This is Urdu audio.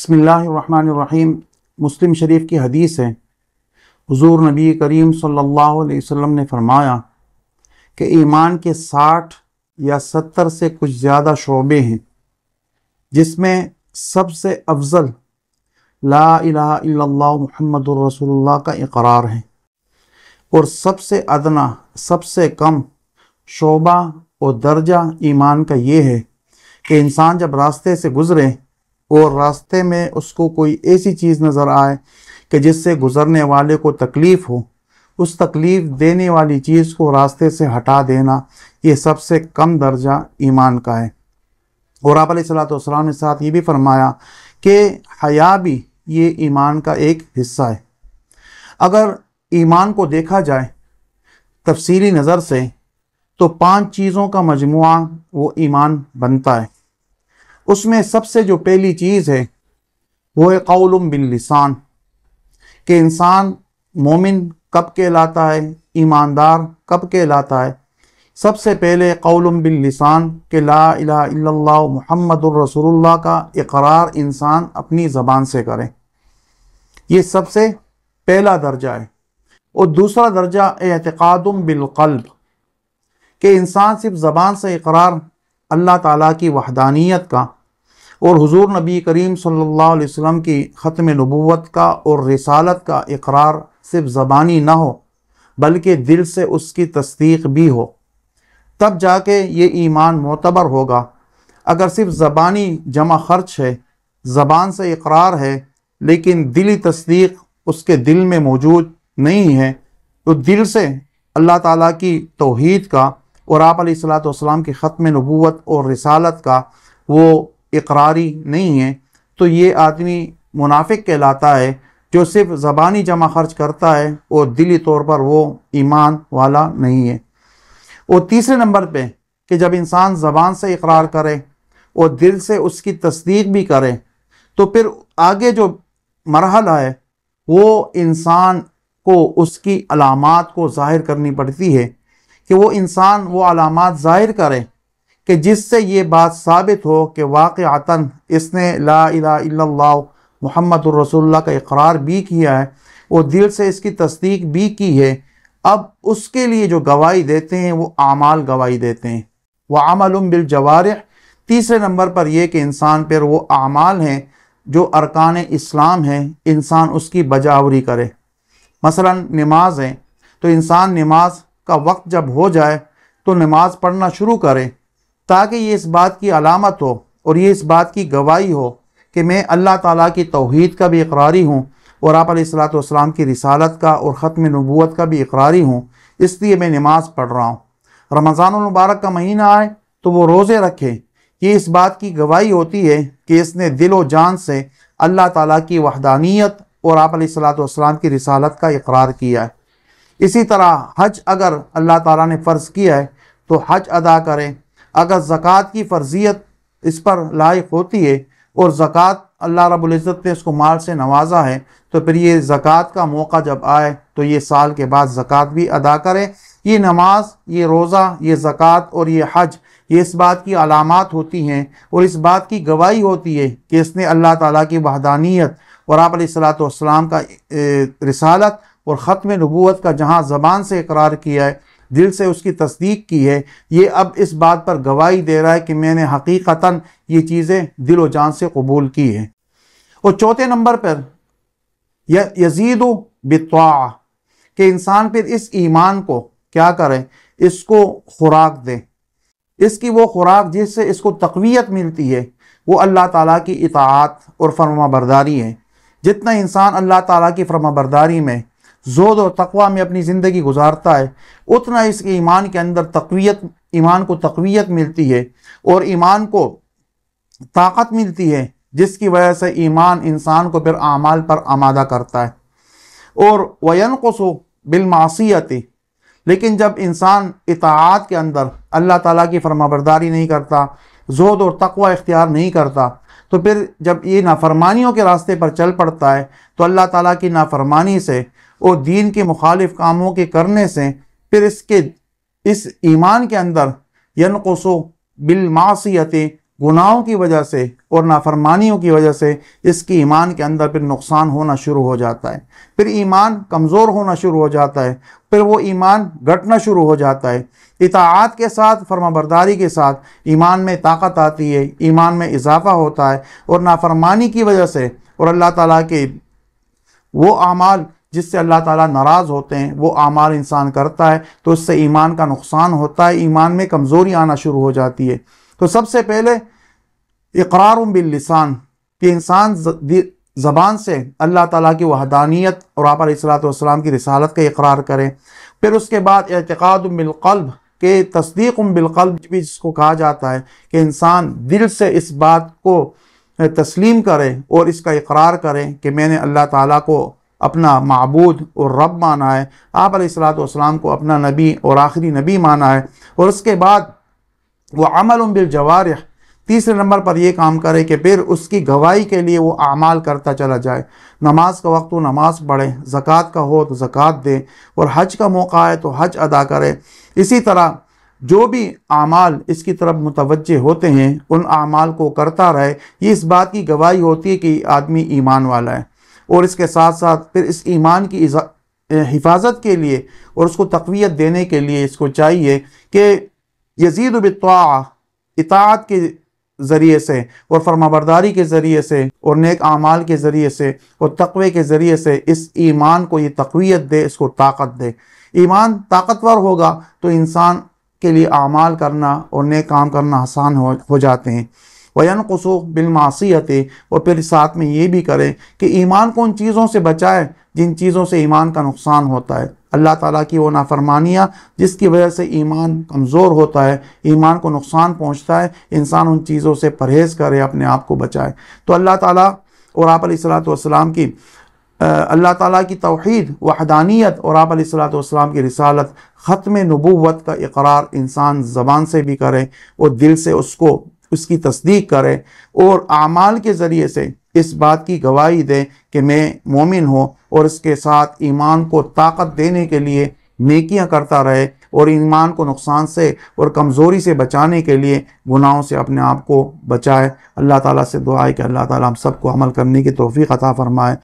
بسم اللہ الرحمن الرحیم۔ مسلم شریف کی حدیث ہے، حضور نبی کریم صلی اللہ علیہ وسلم نے فرمایا کہ ایمان کے 60 یا 70 سے کچھ زیادہ شعبے ہیں، جس میں سب سے افضل لا الہ الا اللہ محمد الرسول اللہ کا اقرار ہے، اور سب سے ادنا، سب سے کم شعبہ اور درجہ ایمان کا یہ ہے کہ انسان جب راستے سے گزرے اور راستے میں اس کو کوئی ایسی چیز نظر آئے کہ جس سے گزرنے والے کو تکلیف ہو، اس تکلیف دینے والی چیز کو راستے سے ہٹا دینا، یہ سب سے کم درجہ ایمان کا ہے۔ اور آپ علیہ السلام نے ساتھ یہ بھی فرمایا کہ حیا بھی یہ ایمان کا ایک حصہ ہے۔ اگر ایمان کو دیکھا جائے تفصیلی نظر سے تو 5 چیزوں کا مجموعہ وہ ایمان بنتا ہے۔ اس میں سب سے جو پہلی چیز ہے وہ ہے قول باللسان، کہ انسان مومن کب کہلاتا ہے، ایماندار کب کہلاتا ہے۔ سب سے پہلے قول باللسان کہ لا الہ الا اللہ محمد الرسول اللہ کا اقرار انسان اپنی زبان سے کرے، یہ سب سے پہلا درجہ ہے۔ اور دوسرا درجہ اعتقاد بالقلب، کہ انسان صرف زبان سے اقرار اللہ تعالیٰ کی وحدانیت کا اور حضور نبی کریم صلی اللہ علیہ وسلم کی ختم نبوت کا اور رسالت کا اقرار صرف زبانی نہ ہو بلکہ دل سے اس کی تصدیق بھی ہو، تب جا کے یہ ایمان معتبر ہوگا۔ اگر صرف زبانی جمع خرچ ہے، زبان سے اقرار ہے لیکن دلی تصدیق اس کے دل میں موجود نہیں ہے، تو دل سے اللہ تعالیٰ کی توحید کا اور آپ علیہ السلام کی ختم نبوت اور رسالت کا وہ اقراری نہیں ہے، تو یہ آدمی منافق کہلاتا ہے، جو صرف زبانی جمع خرچ کرتا ہے اور دلی طور پر وہ ایمان والا نہیں ہے۔ اور تیسرے نمبر پہ کہ جب انسان زبان سے اقرار کرے اور دل سے اس کی تصدیق بھی کرے، تو پھر آگے جو مرحلہ ہے وہ انسان کو اس کی علامات کو ظاہر کرنی پڑتی ہے، کہ وہ انسان وہ علامات ظاہر کرے کہ جس سے یہ بات ثابت ہو کہ واقعتاً اس نے لا الہ الا اللہ محمد الرسول اللہ کا اقرار بھی کیا ہے اور دل سے اس کی تصدیق بھی کی ہے۔ اب اس کے لیے جو گواہی دیتے ہیں وہ اعمال گواہی دیتے ہیں، وعمل بالجوارح۔ تیسرے نمبر پر یہ کہ انسان پر وہ اعمال ہیں جو ارکان اسلام ہیں، انسان اس کی بجاوری کرے۔ مثلا نماز ہے تو انسان نماز کا وقت جب ہو جائے تو نماز پڑھنا شروع کرے، تاکہ یہ اس بات کی علامت ہو اور یہ اس بات کی گواہی ہو کہ میں اللہ تعالیٰ کی توحید کا بھی اقراری ہوں اور آپ علیہ السلام کی رسالت کا اور ختم نبوت کا بھی اقراری ہوں، اس لیے میں نماز پڑھ رہا ہوں۔ رمضان المبارک کا مہینہ آئے تو وہ روزے رکھے، یہ اس بات کی گواہی ہوتی ہے کہ اس نے دل و جان سے اللہ تعالیٰ کی وحدانیت اور آپ علیہ السلام کی رسالت کا اقرار کیا ہے۔ اسی طرح حج اگر اللہ تعالیٰ نے فرض کیا ہے تو حج ادا کرے۔ اگر زکوٰۃ کی فرضیت اس پر لائق ہوتی ہے اور زکوٰۃ اللہ رب العزت نے اس کو مال سے نوازا ہے، تو پھر یہ زکوٰۃ کا موقع جب آئے تو یہ سال کے بعد زکوٰۃ بھی ادا کرے۔ یہ نماز، یہ روزہ، یہ زکوٰۃ اور یہ حج، یہ اس بات کی علامات ہوتی ہیں اور اس بات کی گواہی ہوتی ہے کہ اس نے اللہ تعالیٰ کی وحدانیت اور آپ علیہ السلام کا رسالت اور ختم نبوت کا جہاں زبان سے اقرار کیا ہے، دل سے اس کی تصدیق کی ہے، یہ اب اس بات پر گواہی دے رہا ہے کہ میں نے حقیقتاً یہ چیزیں دل و جان سے قبول کی ہیں۔ اور چوتھے نمبر پر یزید بالطاعہ، کہ انسان پھر اس ایمان کو کیا کرے، اس کو خوراک دے۔ اس کی وہ خوراک جس سے اس کو تقویت ملتی ہے وہ اللہ تعالیٰ کی اطاعت اور فرما برداری ہے۔ جتنا انسان اللہ تعالیٰ کی فرما برداری میں زہد و تقوی میں اپنی زندگی گزارتا ہے، اتنا اس کے ایمان کے اندر ایمان کو تقویت ملتی ہے اور ایمان کو طاقت ملتی ہے، جس کی وجہ سے ایمان انسان کو پھر اعمال پر آمادہ کرتا ہے۔ اور وَيَنْقُصُ بِالْمَعْصِيَةِ، لیکن جب انسان اطاعت کے اندر اللہ تعالیٰ کی فرما برداری نہیں کرتا، زہد اور تقوی اختیار نہیں کرتا، تو پھر جب یہ نافرمانیوں کے راستے پر چل پڑتا ہے تو اللہ تعالیٰ کی نافرمانی سے اور دین کے مخالف کاموں کے کرنے سے پھر اس ایمان کے اندر ینقص بالمعصیت گناہوں کی وجہ سے اور نافرمانیوں کی وجہ سے اس کی ایمان کے اندر پھر نقصان ہونا شروع ہو جاتا ہے، پھر ایمان کمزور ہونا شروع ہو جاتا ہے، پھر وہ ایمان گھٹنا شروع ہو جاتا ہے۔ اطاعت کے ساتھ، فرما برداری کے ساتھ ایمان میں طاقت آتی ہے، ایمان میں اضافہ ہوتا ہے، اور نافرمانی کی وجہ سے اور اللہ تعالیٰ کے وہ اعمال جس سے اللہ تعالیٰ ناراض ہوتے ہیں وہ اعمال انسان کرتا ہے تو اس سے ایمان کا نقصان ہوتا ہے، ایمان میں کمزوری آنا شروع ہو جاتی ہے۔ تو سب سے پہلے اقرار باللسان کہ انسان زبان سے اللہ تعالیٰ کی وحدانیت اور آپ علیہ الصلوۃ والسلام کی رسالت کا اقرار کریں، پھر اس کے بعد اعتقاد بالقلب کہ تصدیق بالقلب بھی جس کو کہا جاتا ہے کہ انسان دل سے اس بات کو تسلیم کرے اور اس کا اقرار کرے کہ میں نے اللہ تعالیٰ کو اپنا معبود اور رب مانا ہے، آپ علیہ الصلوۃ والسلام کو اپنا نبی اور آخری نبی مانا ہے، اور اس کے بعد وہ عمل بالجوارح، تیسرے نمبر پر یہ کام کرے کہ پھر اس کی گواہی کے لیے وہ اعمال کرتا چلا جائے، نماز کا وقت ہو نماز پڑھے، زکوٰۃ کا ہو تو زکوٰۃ دے، اور حج کا موقع ہے تو حج ادا کرے۔ اسی طرح جو بھی اعمال اس کی طرف متوجہ ہوتے ہیں ان اعمال کو کرتا رہے، یہ اس بات کی گواہی ہوتی ہے کہ آدمی ایمان والا ہے۔ اور اس کے ساتھ ساتھ پھر اس ایمان کی حفاظت کے لیے اور اس کو تقویت دینے کے لیے اس کو چاہیے کہ یزید بالطاعہ، اطاعت کے ذریعے سے اور فرمانبرداری کے ذریعے سے اور نیک اعمال کے ذریعے سے اور تقوی کے ذریعے سے اس ایمان کو یہ تقویت دے، اس کو طاقت دے۔ ایمان طاقتور ہوگا تو انسان کے لیے اعمال کرنا اور نیک کام کرنا آسان ہو جاتے ہیں۔ وَيَنْقُصُ بِالْمَعْصِيَةِ، اور پھر ساتھ میں یہ بھی کرے کہ ایمان کو ان چیزوں سے بچائے جن چیزوں سے ایمان کا نقصان ہوتا ہے، اللہ تعالیٰ کی وہ نافرمانیاں جس کی وجہ سے ایمان کمزور ہوتا ہے، ایمان کو نقصان پہنچتا ہے، انسان ان چیزوں سے پرہیز کرے، اپنے آپ کو بچائے۔ تو اللہ تعالیٰ اور آپ علیہ الصلوۃ والسلام کی اللہ تعالیٰ کی توحید، وحدانیت اور آپ علیہ الصلوۃ والسلام کی رسالت، ختم نبوت کا اقرار انسان زبان سے بھی کرے اور دل سے اس کی تصدیق کرے، اور اعمال کے ذریعے سے اس بات کی گواہی دے کہ میں مومن ہوں، اور اس کے ساتھ ایمان کو طاقت دینے کے لیے نیکیاں کرتا رہے، اور ایمان کو نقصان سے اور کمزوری سے بچانے کے لیے گناہوں سے اپنے آپ کو بچائے۔ اللہ تعالیٰ سے دعا ہے کہ اللہ تعالیٰ ہم سب کو عمل کرنے کی توفیق عطا فرمائے۔